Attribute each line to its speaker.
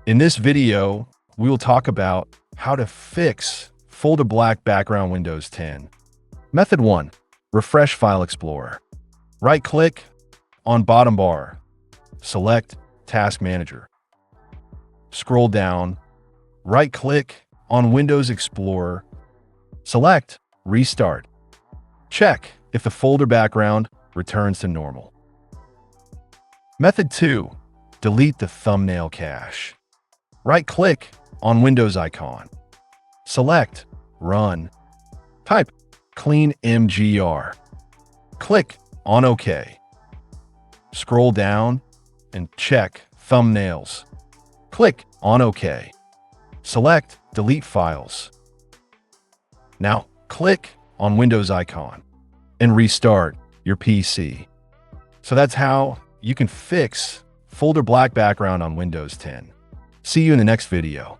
Speaker 1: In this video, we will talk about how to fix folder black background Windows 10. Method 1. Refresh File Explorer. Right-click on bottom bar. Select Task Manager. Scroll down. Right-click on Windows Explorer. Select Restart. Check if the folder background returns to normal. Method 2. Delete the thumbnail cache. Right-click on Windows icon. Select Run. Type Clean MGR. Click on OK. Scroll down and check Thumbnails. Click on OK. Select Delete Files. Now click on Windows icon and restart your PC. So that's how you can fix folder black background on Windows 10. See you in the next video.